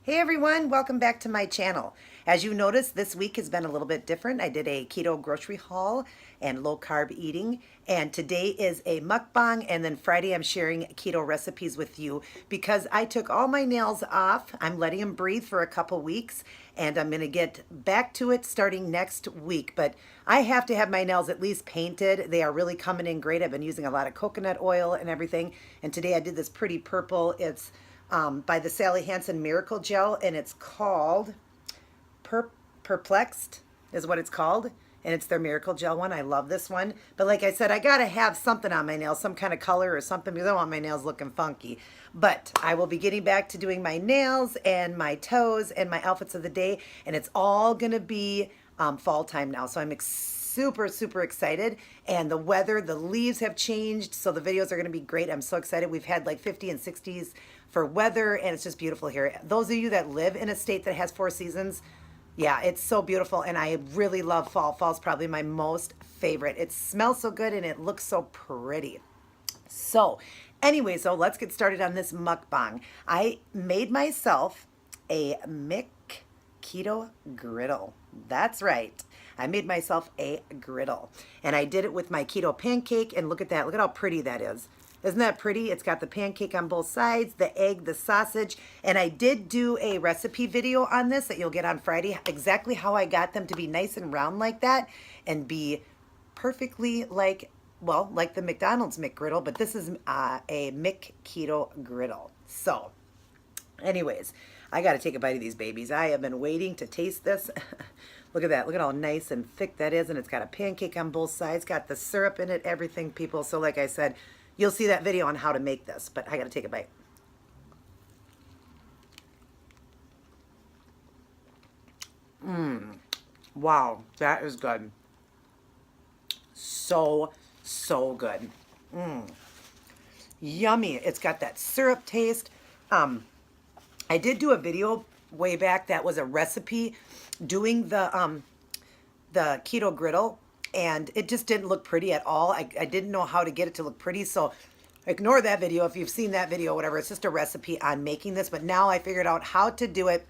Hey everyone, welcome back to my channel. As you noticed, this week has been a little bit different. I did a keto grocery haul and low carb eating, and today is a mukbang, and then Friday I'm sharing keto recipes with you because I took all my nails off. I'm letting them breathe for a couple weeks, and I'm gonna get back to it starting next week. But I have to have my nails at least painted. They are really coming in great. I've been using a lot of coconut oil and everything, and today I did this pretty purple. It's by the Sally Hansen Miracle Gel, and it's called Perplexed, is what it's called. And it's their Miracle Gel one. I love this one. But like I said, I got to have something on my nails, some kind of color or something, because I don't want my nails looking funky. But I will be getting back to doing my nails and my toes and my outfits of the day. And it's all going to be fall time now. So I'm super excited, and the weather, the leaves have changed, so the videos are going to be great. I'm so excited. We've had like 50 and 60s for weather, and it's just beautiful here. Those of you that live in a state that has 4 seasons, yeah, it's so beautiful, and I really love fall. Fall's probably my most favorite. It smells so good and it looks so pretty. So anyway, so let's get started on this mukbang. I made myself a keto griddle. That's right. I made myself a griddle, and I did it with my keto pancake, and look at that. Look at how pretty that is. Isn't that pretty? It's got the pancake on both sides, the egg, the sausage, and I did do a recipe video on this that you'll get on Friday, exactly how I got them to be nice and round like that and be perfectly like, well, like the McDonald's McGriddle, but this is a Keto griddle. So anyways, I got to take a bite of these babies. I have been waiting to taste this. Look at that. Look at how nice and thick that is. And it's got a pancake on both sides. Got the syrup in it, everything, people. So like I said, you'll see that video on how to make this. But I got to take a bite. Wow, that is good. So good. Yummy. It's got that syrup taste. I did do a video way back that was a recipe doing the keto griddle, and it just didn't look pretty at all. I didn't know how to get it to look pretty, so ignore that video if you've seen that video, whatever. It's just a recipe on making this, but now I figured out how to do it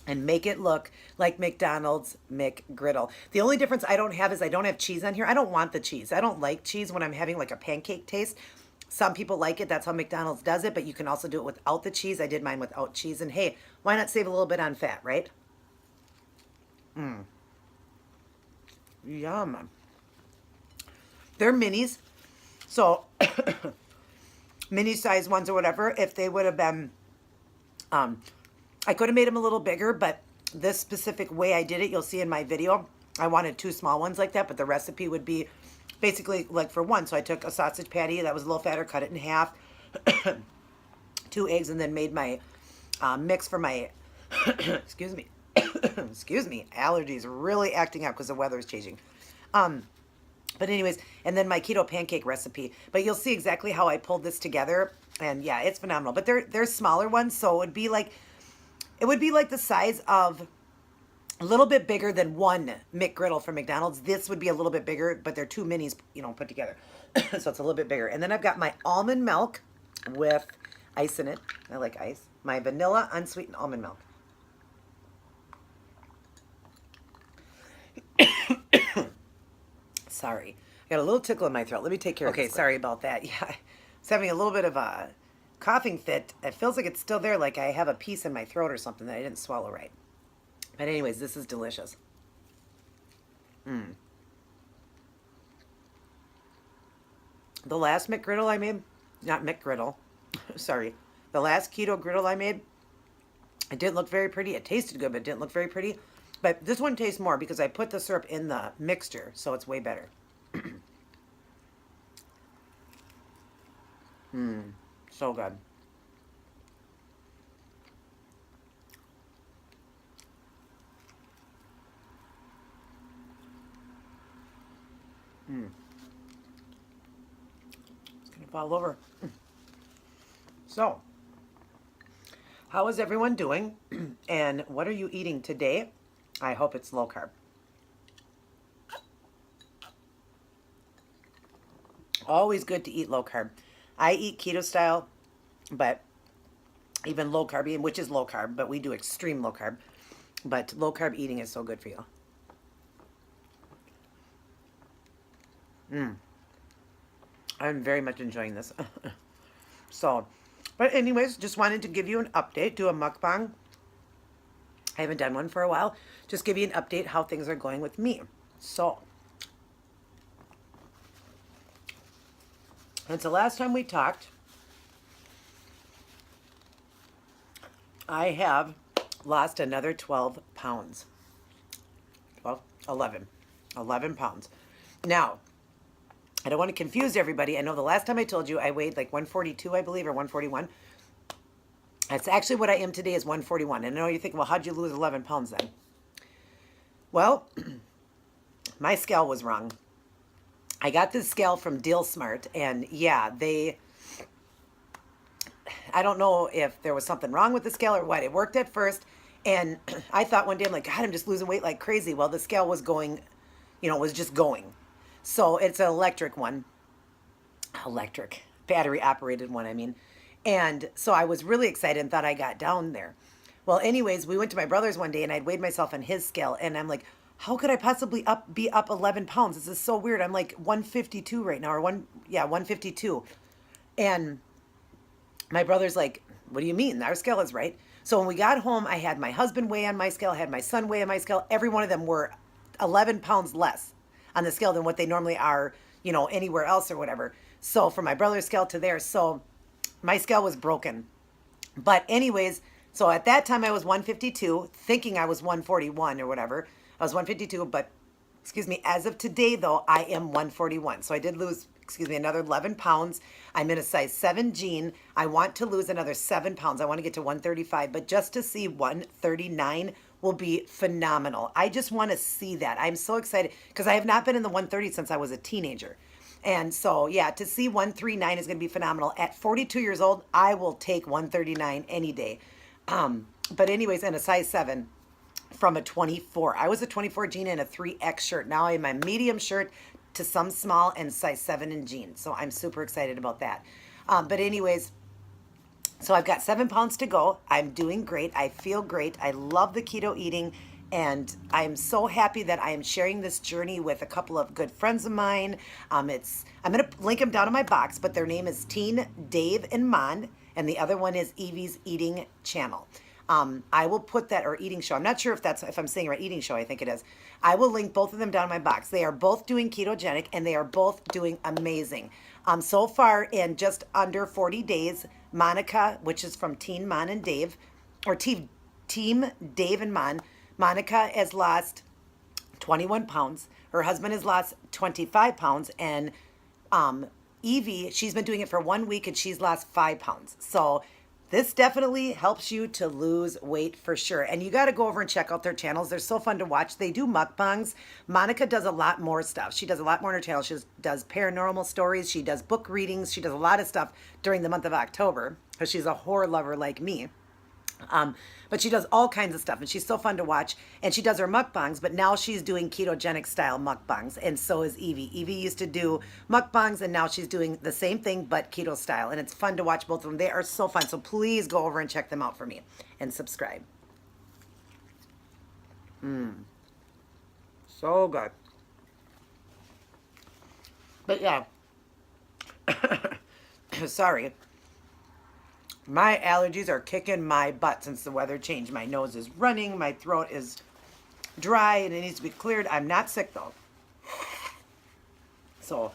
and make it look like McDonald's McGriddle. The only difference I don't have is I don't have cheese on here. I don't want the cheese. I don't like cheese when I'm having like a pancake taste. Some people like it. That's how McDonald's does it, but you can also do it without the cheese. I did mine without cheese, and hey, why not save a little bit on fat, right? Yum. They're minis, so mini size ones or whatever. If they would have been, I could have made them a little bigger, but this specific way I did it, you'll see in my video, I wanted 2 small ones like that, but the recipe would be basically like for one. So I took a sausage patty that was a little fatter, cut it in half, 2 eggs, and then made my mix for my, excuse me, excuse me, allergies really acting up because the weather is changing. But anyways, and then my keto pancake recipe. But you'll see exactly how I pulled this together, and yeah, it's phenomenal. But they're smaller ones, so it would be like the size of a little bit bigger than one McGriddle from McDonald's. This would be a little bit bigger, but they're 2 minis, put together. So it's a little bit bigger. And then I've got my almond milk with ice in it. I like ice. My vanilla unsweetened almond milk. Sorry. I got a little tickle in my throat. Let me take care of this. Okay, sorry about that. Yeah, I was having a little bit of a coughing fit. It feels like it's still there, like I have a piece in my throat or something that I didn't swallow right. But anyways, this is delicious. The last McGriddle I made, not McGriddle, sorry. The last keto griddle I made, it didn't look very pretty. It tasted good, but it didn't look very pretty. But this one tastes more because I put the syrup in the mixture, so it's way better. So good. It's gonna fall over. So, how is everyone doing? And what are you eating today? I hope it's low carb. Always good to eat low carb. I eat keto style, but even low carb eating, which is low carb, but we do extreme low carb. But low carb eating is so good for you. I'm very much enjoying this. So, but anyways, just wanted to give you an update, do a mukbang. I haven't done one for a while. Just give you an update how things are going with me. So, since the last time we talked, I have lost another 12 pounds. 12, 11 pounds. Now, I don't want to confuse everybody. I know the last time I told you I weighed like 142, I believe, or 141. That's actually what I am today, is 141. And I know you're thinking, well, how'd you lose 11 pounds then? Well, my scale was wrong. I got this scale from Deal Smart, and yeah, I don't know if there was something wrong with the scale or what. It worked at first, and I thought one day, I'm like, God, I'm just losing weight like crazy. Well, the scale was going, was just going. So it's an electric one. Electric. Battery operated one, I mean. And so I was really excited and thought I got down there. Well, anyways, we went to my brother's one day and I'd weighed myself on his scale, and I'm like, how could I possibly be up 11 pounds? This is so weird. I'm like 152 right now, or 152. And my brother's like, what do you mean? Our scale is right. So when we got home, I had my husband weigh on my scale, I had my son weigh on my scale. Every one of them were 11 pounds less on the scale than what they normally are, anywhere else or whatever. So from my brother's scale to theirs. So my scale was broken. But anyways, so at that time I was 152, thinking I was 141 or whatever. I was 152, but as of today though, I am 141. So I did lose, another 11 pounds. I'm in a size 7 jean. I want to lose another 7 pounds. I want to get to 135, but just to see 139 will be phenomenal. I just want to see that. I'm so excited because I have not been in the 130 since I was a teenager. And so, yeah, to see 139 is going to be phenomenal. At 42 years old, I will take 139 any day. But anyways, in a size 7 from a 24. I was a 24 jean and a 3X shirt. Now I'm a medium shirt to some small and size 7 in jeans. So I'm super excited about that. But anyways, so I've got 7 pounds to go. I'm doing great. I feel great. I love the keto eating. And I'm so happy that I am sharing this journey with a couple of good friends of mine. I'm going to link them down in my box, but their name is Teen, Dave, and Mon, and the other one is Evie's Eating Channel. I will put that, or Eating Show. I'm not sure if I'm saying it right. Eating Show, I think it is. I will link both of them down in my box. They are both doing ketogenic, and they are both doing amazing. So far, in just under 40 days, Monica, which is from Teen Mon and Dave, or Team Dave and Mon, Monica has lost 21 pounds. Her husband has lost 25 pounds. And Evie, she's been doing it for 1 week and she's lost 5 pounds. So this definitely helps you to lose weight for sure. And you got to go over and check out their channels. They're so fun to watch. They do mukbangs. Monica does a lot more stuff. She does a lot more on her channel. She does paranormal stories. She does book readings. She does a lot of stuff during the month of October because she's a horror lover like me. But she does all kinds of stuff, and she's so fun to watch. And she does her mukbangs, but now she's doing ketogenic style mukbangs, and so is Evie. Evie used to do mukbangs, and now she's doing the same thing, but keto style. And it's fun to watch both of them. They are so fun. So please go over and check them out for me and subscribe. So good. But yeah, sorry. My allergies are kicking my butt since the weather changed. My nose is running, my throat is dry, and it needs to be cleared. I'm not sick though. So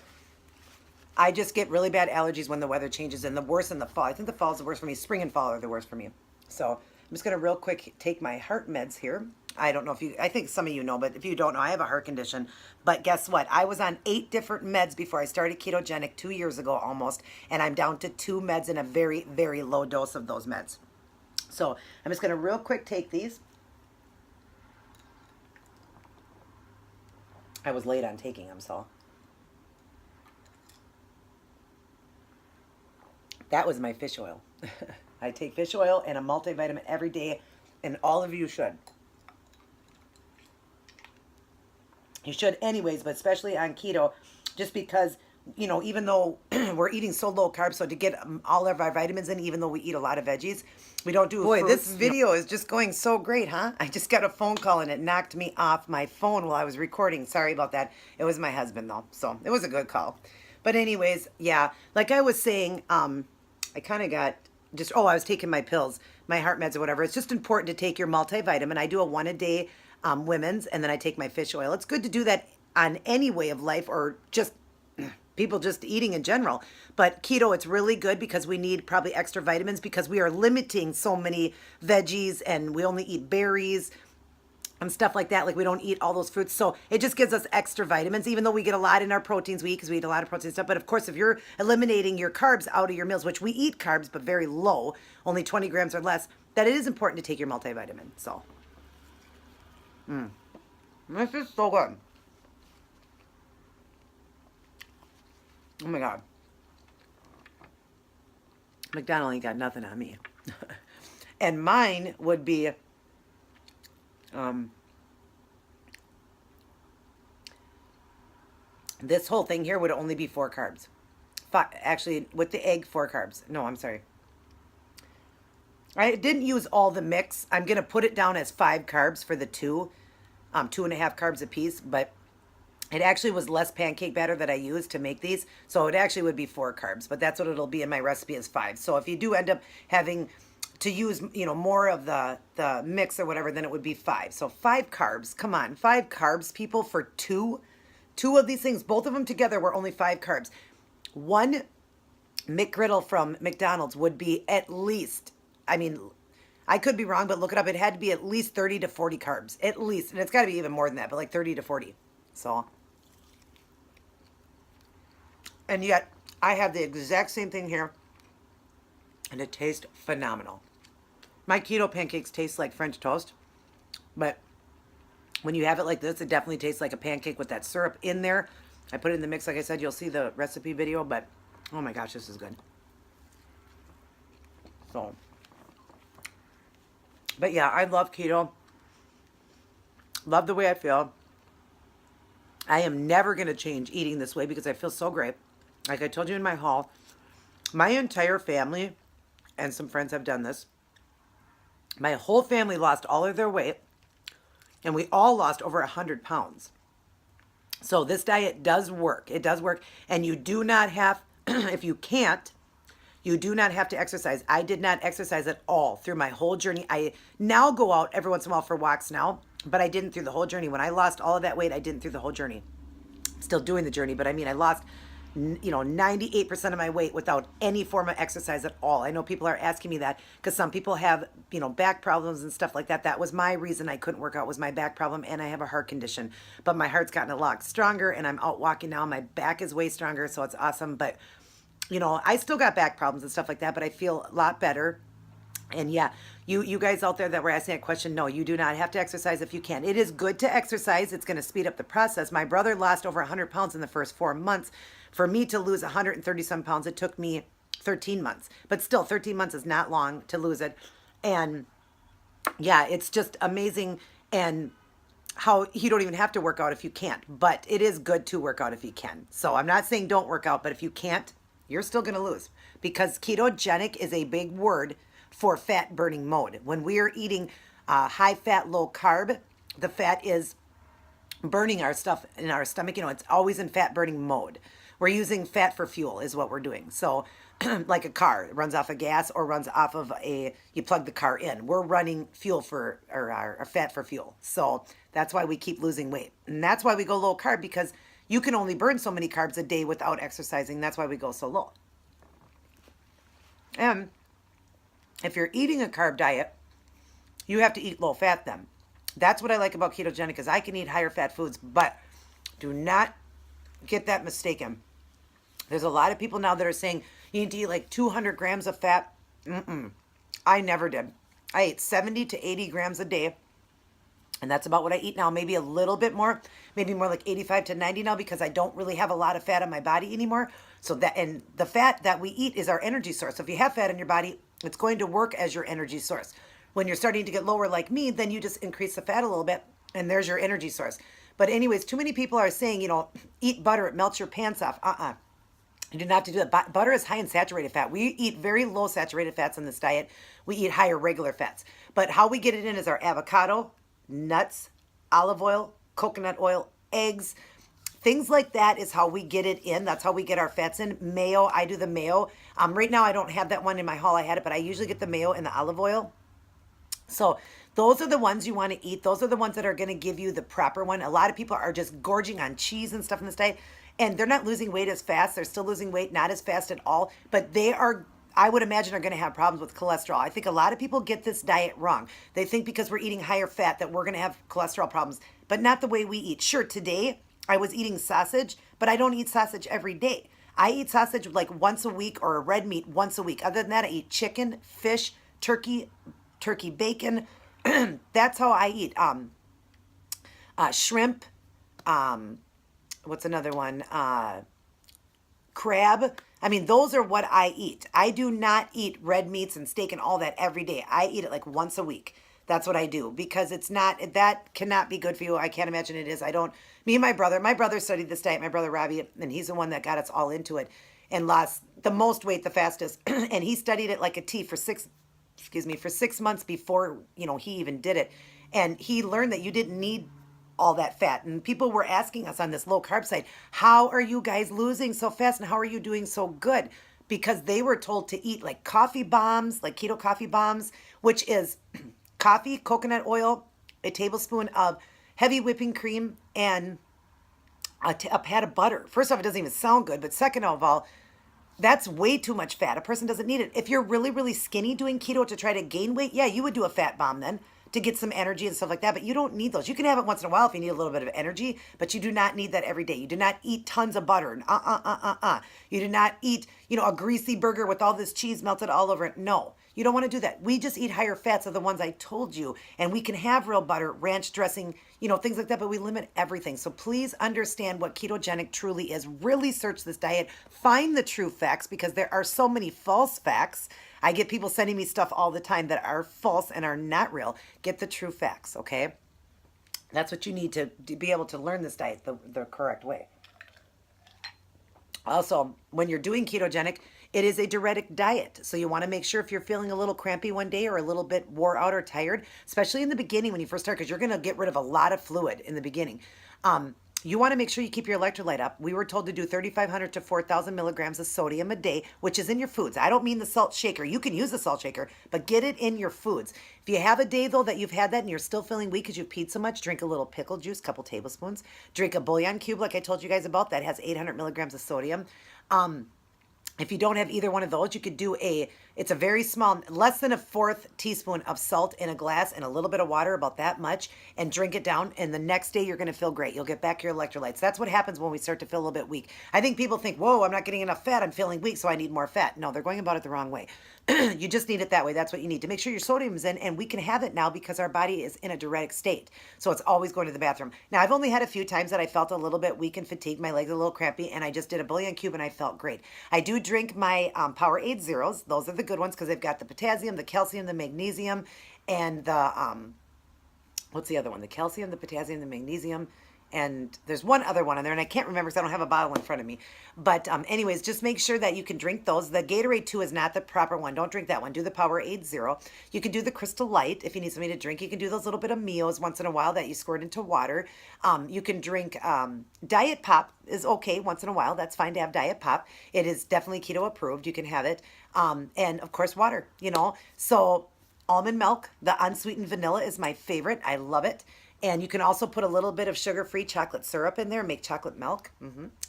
I just get really bad allergies when the weather changes, and the worst in the fall. I think the fall is the worst for me. Spring and fall are the worst for me. So I'm just going to real quick take my heart meds here. I don't know if I think some of you know, but if you don't know, I have a heart condition. But guess what? I was on 8 different meds before I started ketogenic 2 years ago almost, and I'm down to 2 meds and a very, very low dose of those meds. So I'm just going to real quick take these. I was late on taking them, so. That was my fish oil. I take fish oil and a multivitamin every day, and all of you should. You should anyways, but especially on keto, just because even though we're eating so low carb, so to get all of our vitamins in, even though we eat a lot of veggies, we don't do Boy, fruits. This video is just going so great, huh? I just got a phone call and it knocked me off my phone while I was recording. Sorry about that. It was my husband though, so it was a good call. But anyways, yeah, like I was saying, I kind of got I was taking my pills, my heart meds or whatever. It's just important to take your multivitamin. I do a 1-a-day women's, and then I take my fish oil. It's good to do that on any way of life or just people just eating in general. But keto, it's really good because we need probably extra vitamins because we are limiting so many veggies and we only eat berries and stuff like that. Like we don't eat all those fruits. So it just gives us extra vitamins, even though we get a lot in our proteins we eat because we eat a lot of protein stuff. But of course, if you're eliminating your carbs out of your meals, which we eat carbs, but very low, only 20 grams or less, that it is important to take your multivitamin. So, this is so good. Oh my God. McDonald ain't got nothing on me. And mine would be this whole thing here would only be 4 carbs. Actually, with the egg, 4 carbs. No, I'm sorry. I didn't use all the mix. I'm going to put it down as 5 carbs for the 2.5 carbs a piece, but it actually was less pancake batter that I used to make these, so it actually would be 4 carbs, but that's what it'll be in my recipe is 5. So if you do end up having to use, more of the mix or whatever, then it would be 5. So 5 carbs. Come on, 5 carbs, people, for two of these things. Both of them together were only 5 carbs. One McGriddle from McDonald's would be at least, I could be wrong, but look it up. It had to be at least 30 to 40 carbs, at least, and it's got to be even more than that, but like 30 to 40. So, and yet I have the exact same thing here, and it tastes phenomenal. My keto pancakes taste like French toast, but when you have it like this, it definitely tastes like a pancake with that syrup in there. I put it in the mix, like I said. You'll see the recipe video, but oh my gosh, this is good. So, but yeah, I love keto. Love the way I feel. I am never going to change eating this way because I feel so great. Like I told you in my haul, my entire family and some friends have done this. My whole family lost all of their weight, and we all lost over 100 pounds. So this diet does work. It does work. And you do not have, if you can't, you do not have to exercise. I did not exercise at all through my whole journey. I now go out every once in a while for walks now, but I didn't through the whole journey. When I lost all of that weight, I didn't through the whole journey. Still doing the journey, but I lost 98% of my weight without any form of exercise at all. I know people are asking me that because some people have, back problems and stuff like that. That was my reason I couldn't work out, was my back problem, and I have a heart condition. But my heart's gotten a lot stronger, and I'm out walking now. My back is way stronger, so it's awesome. But, I still got back problems and stuff like that, but I feel a lot better. And yeah, you guys out there that were asking that question, no, you do not have to exercise if you can. It is good to exercise. It's going to speed up the process. My brother lost over 100 pounds in the first 4 months. For me to lose 130 some pounds, it took me 13 months. But still, 13 months is not long to lose it. And yeah, it's just amazing. And how you don't even have to work out if you can't. But it is good to work out if you can. So I'm not saying don't work out, but if you can't, you're still going to lose. Because ketogenic is a big word for fat burning mode. When we are eating high fat, low carb, the fat is burning our stuff in our stomach. It's always in fat burning mode. We're using fat for fuel is what we're doing. So like a car, it runs off of gas or runs off of you plug the car in. We're running fuel for, or our fat for fuel. So that's why we keep losing weight. And that's why we go low carb, because you can only burn so many carbs a day without exercising. That's why we go so low. And if you're eating a carb diet, you have to eat low fat then. That's what I like about ketogenic, is I can eat higher fat foods, but do not get that mistaken. There's a lot of people now that are saying you need to eat like 200 grams of fat. I never did. I ate 70 to 80 grams a day. And that's about what I eat now. Maybe a little bit more, maybe more like 85 to 90 now, because I don't really have a lot of fat on my body anymore. So that, and the fat that we eat is our energy source. So if you have fat in your body, it's going to work as your energy source. When you're starting to get lower like me, then you just increase the fat a little bit, and there's your energy source. But anyways, too many people are saying, eat butter, it melts your pants off. You do not have to do that. Butter is high in saturated fat. We eat very low saturated fats in this diet. We eat higher regular fats. But how we get it in is our avocado, nuts, olive oil, coconut oil, eggs, things like that is how we get it in. That's how we get our fats in. Mayo, I do the mayo. Right now I don't have that one in my haul. I had it, but I usually get the mayo and the olive oil. So those are the ones you want to eat. Those are the ones that are going to give you the proper one. A lot of people are just gorging on cheese and stuff in this diet, and they're not losing weight as fast. They're still losing weight, not as fast at all, but they are, I would imagine, are going to have problems with cholesterol. I think a lot of people get this diet wrong. They think because we're eating higher fat that we're going to have cholesterol problems, but not the way we eat. Sure, today I was eating sausage, but I don't eat sausage every day. I eat sausage like once a week, or a red meat once a week. Other than that, I eat chicken, fish, turkey bacon. That's how I eat. Shrimp. What's another one? Crab. I mean, those are what I eat. I do not eat red meats and steak and all that every day. I eat it like once a week. That's what I do, because it's not, that cannot be good for you. I can't imagine it is. I don't, me and my brother studied this diet, my brother Robbie, and he's the one that got us all into it and lost the most weight the fastest. And he studied it like a T for 6 months before, he even did it. And he learned that you didn't need all that fat. And people were asking us on this low carb site, how are you guys losing so fast and how are you doing so good? Because they were told to eat like coffee bombs, like keto coffee bombs, which is coffee, coconut oil, a tablespoon of heavy whipping cream, and a pat of butter. First off, it doesn't even sound good, but second of all, that's way too much fat. A person doesn't need it. If you're really, really skinny doing keto to try to gain weight, yeah, you would do a fat bomb then to get some energy and stuff like that, but you don't need those. You can have it once in a while if you need a little bit of energy, but you do not need that every day. You do not eat tons of butter. You do not eat, a greasy burger with all this cheese melted all over it. No, you don't want to do that. We just eat higher fats of the ones I told you, and we can have real butter, ranch dressing, things like that, but we limit everything. So please understand what ketogenic truly is. Really search this diet, find the true facts, because there are so many false facts. I get people sending me stuff all the time that are false and are not real. Get the true facts, okay? That's what you need to be able to learn this diet the correct way. Also, when you're doing ketogenic, it is a diuretic diet. So you want to make sure if you're feeling a little crampy one day or a little bit wore out or tired, especially in the beginning when you first start, because you're going to get rid of a lot of fluid in the beginning. You want to make sure you keep your electrolyte up. We were told to do 3,500 to 4,000 milligrams of sodium a day, which is in your foods. I don't mean the salt shaker. You can use the salt shaker, but get it in your foods. If you have a day, though, that you've had that and you're still feeling weak because you've peed so much, drink a little pickle juice, couple tablespoons. Drink a bouillon cube like I told you guys about. That has 800 milligrams of sodium. If you don't have either one of those, you could do it's a very small, less than a fourth teaspoon of salt in a glass and a little bit of water, about that much, and drink it down. And the next day you're going to feel great. You'll get back your electrolytes. That's what happens when we start to feel a little bit weak. I think people think, whoa, I'm not getting enough fat. I'm feeling weak, so I need more fat. No, they're going about it the wrong way. You just need it that way. That's what you need to make sure your sodium is in, and we can have it now because our body is in a diuretic state. So it's always going to the bathroom. Now, I've only had a few times that I felt a little bit weak and fatigued. My legs are a little crampy, and I just did a bouillon cube and I felt great. I do drink my Powerade Zeros. Those are the good ones because they've got the potassium, the calcium, the magnesium, and the, what's the other one? The calcium, the potassium, the magnesium, and there's one other one on there, and I can't remember because I don't have a bottle in front of me. But anyways, just make sure that you can drink those. The Gatorade 2 is not the proper one. Don't drink that one. Do the Powerade Zero. You can do the Crystal Light if you need something to drink. You can do those little bit of Mios once in a while that you squirt into water. You can drink Diet Pop is okay once in a while. That's fine to have Diet Pop. It is definitely keto approved. You can have it. And of course, water, So almond milk, the unsweetened vanilla is my favorite. I love it. And you can also put a little bit of sugar-free chocolate syrup in there, make chocolate milk.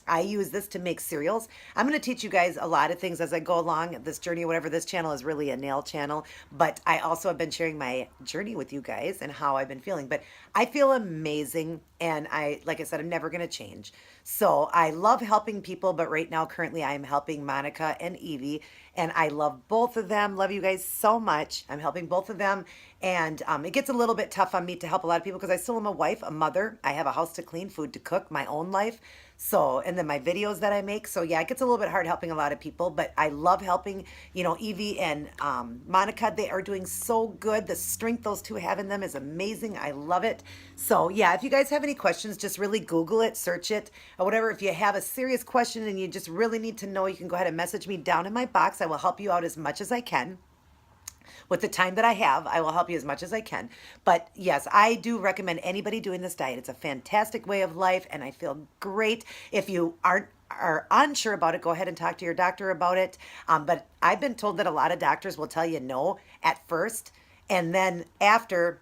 I use this to make cereals. I'm going to teach you guys a lot of things as I go along this journey, whatever. This channel is really a nail channel, but I also have been sharing my journey with you guys and how I've been feeling. But I feel amazing, and like I said, I'm never going to change. So I love helping people, but right now, currently, I'm helping Monica and Evie, and I love both of them. Love you guys so much. I'm helping both of them, and it gets a little bit tough on me to help a lot of people because I still am a wife, a mother. I have a house to clean, food to cook, my own life. So, and then my videos that I make. So yeah, it gets a little bit hard helping a lot of people, but I love helping, Evie and Monica. They are doing so good. The strength those two have in them is amazing. I love it. So yeah, if you guys have any questions, just really Google it, search it, or whatever. If you have a serious question and you just really need to know, you can go ahead and message me down in my box. I will help you out as much as I can. With the time that I have, I will help you as much as I can. But yes, I do recommend anybody doing this diet. It's a fantastic way of life, and I feel great. If you are unsure about it, go ahead and talk to your doctor about it. But I've been told that a lot of doctors will tell you no at first, and then after,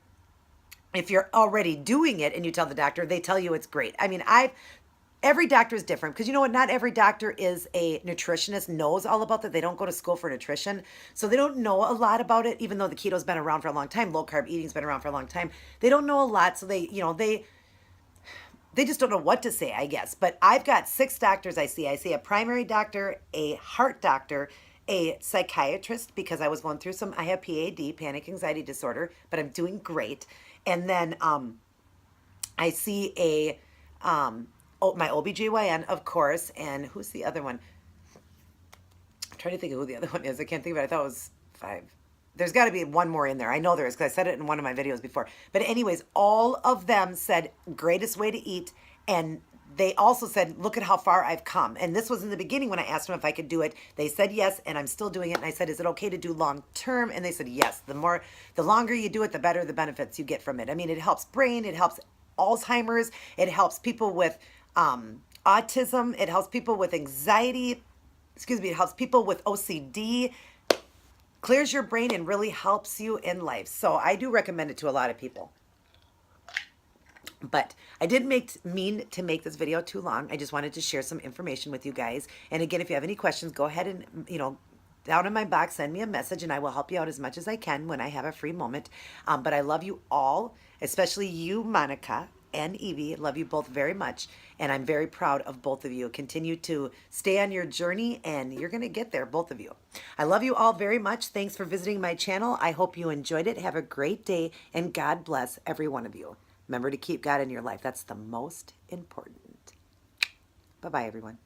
if you're already doing it and you tell the doctor, they tell you it's great. I mean, every doctor is different because you know what? Not every doctor is a nutritionist, knows all about that. They don't go to school for nutrition. So they don't know a lot about it, even though the keto's been around for a long time. Low carb eating's been around for a long time. They don't know a lot. So they just don't know what to say, I guess. But I've got 6 doctors I see. I see a primary doctor, a heart doctor, a psychiatrist, because I was going through I have PAD, panic anxiety disorder, but I'm doing great. And then I see my OBGYN, of course, and who's the other one? I'm trying to think of who the other one is. I can't think of it. I thought it was 5. There's got to be one more in there. I know there is because I said it in one of my videos before. But anyways, all of them said greatest way to eat, and they also said, look at how far I've come. And this was in the beginning when I asked them if I could do it. They said yes, and I'm still doing it. And I said, is it okay to do long term? And they said yes. The longer you do it, the better the benefits you get from it. I mean, it helps brain, it helps Alzheimer's, it helps people with autism, it helps people with anxiety, it helps people with OCD, clears your brain and really helps you in life. So I do recommend it to a lot of people. But I didn't mean to make this video too long. I just wanted to share some information with you guys. And again, if you have any questions, go ahead and, down in my box, send me a message and I will help you out as much as I can when I have a free moment. But I love you all, especially you, Monica and Evie. Love you both very much. And I'm very proud of both of you. Continue to stay on your journey and you're going to get there, both of you. I love you all very much. Thanks for visiting my channel. I hope you enjoyed it. Have a great day and God bless every one of you. Remember to keep God in your life. That's the most important. Bye-bye, everyone.